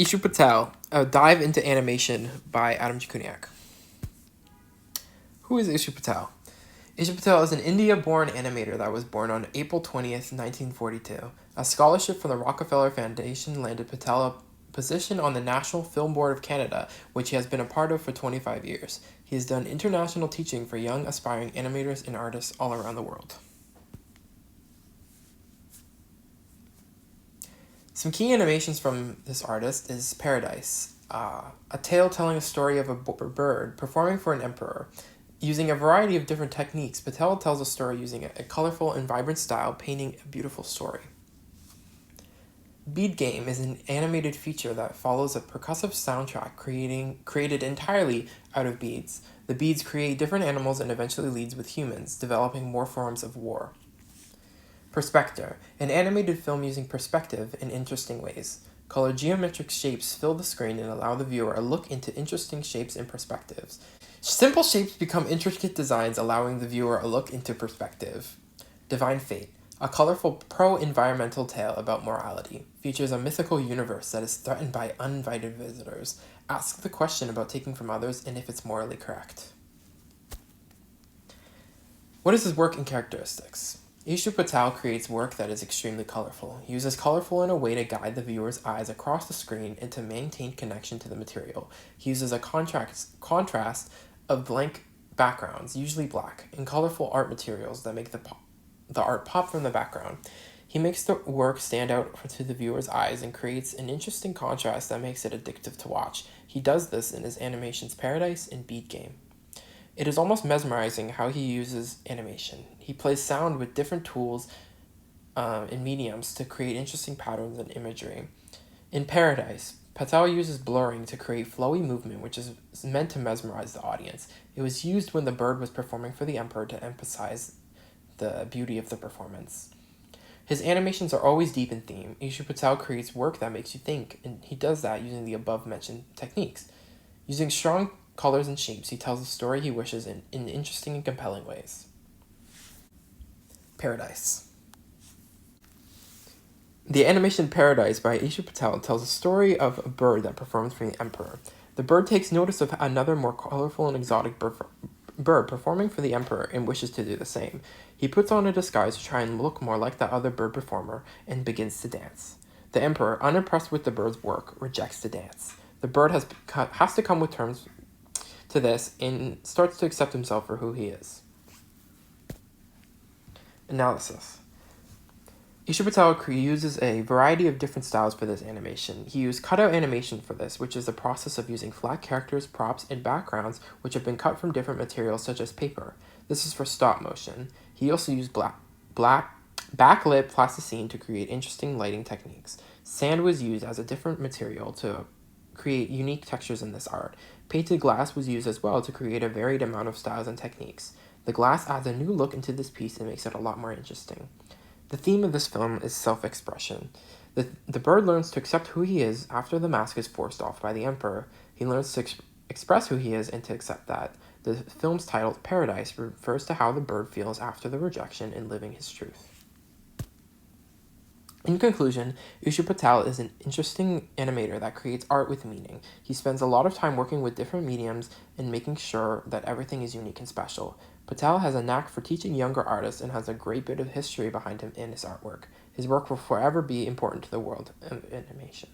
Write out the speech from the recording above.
Ishu Patel, A Dive into Animation by Adam Jacuniak. Who is Ishu Patel? Ishu Patel is an India-born animator that was born on April 20th, 1942. A scholarship from the Rockefeller Foundation landed Patel a position on the National Film Board of Canada, which he has been a part of for 25 years. He has done international teaching for young aspiring animators and artists all around the world. Some key animations from this artist is Paradise, a tale telling a story of a bird performing for an emperor. Using a variety of different techniques, Patel tells a story using a colorful and vibrant style, painting a beautiful story. Bead Game is an animated feature that follows a percussive soundtrack created entirely out of beads. The beads create different animals and eventually leads with humans, developing more forms of war. Perspector, an animated film using perspective in interesting ways. Colored geometric shapes fill the screen and allow the viewer a look into interesting shapes and perspectives. Simple shapes become intricate designs, allowing the viewer a look into perspective. Divine Fate, a colorful pro-environmental tale about morality, features a mythical universe that is threatened by uninvited visitors. Ask the question about taking from others and if it's morally correct. What is his work and characteristics? Ishu Patel creates work that is extremely colorful. He uses colorful in a way to guide the viewer's eyes across the screen and to maintain connection to the material. He uses a contrast of blank backgrounds, usually black, and colorful art materials that make the art pop from the background. He makes the work stand out to the viewer's eyes and creates an interesting contrast that makes it addictive to watch. He does this in his animations Paradise and Bead Game. It is almost mesmerizing how he uses animation. He plays sound with different tools and mediums to create interesting patterns and imagery. In Paradise, Patel uses blurring to create flowy movement, which is meant to mesmerize the audience. It was used when the bird was performing for the emperor to emphasize the beauty of the performance. His animations are always deep in theme. Ishu Patel creates work that makes you think, and he does that using the above-mentioned techniques. Using strong colors and shapes, he tells the story he wishes in interesting and compelling ways. Paradise. The animation Paradise by Ishu Patel tells a story of a bird that performs for the emperor. The bird takes notice of another more colorful and exotic bird performing for the emperor and wishes to do the same. He puts on a disguise to try and look more like the other bird performer and begins to dance. The emperor, unimpressed with the bird's work, rejects the dance. The bird has to come with terms to this and starts to accept himself for who he is. Analysis. Ishu Patel uses a variety of different styles for this animation. He used cutout animation for this, which is the process of using flat characters, props, and backgrounds which have been cut from different materials such as paper. This is for stop motion. He also used backlit plasticine to create interesting lighting techniques. Sand was used as a different material to create unique textures in this art. Painted glass was used as well to create a varied amount of styles and techniques. The glass adds a new look into this piece and makes it a lot more interesting. The theme of this film is self-expression. The bird learns to accept who he is after the mask is forced off by the emperor. He learns to express who he is and to accept that. The film's title, Paradise, refers to how the bird feels after the rejection and living his truth. In conclusion, Ishu Patel is an interesting animator that creates art with meaning. He spends a lot of time working with different mediums and making sure that everything is unique and special. Patel has a knack for teaching younger artists and has a great bit of history behind him in his artwork. His work will forever be important to the world of animation.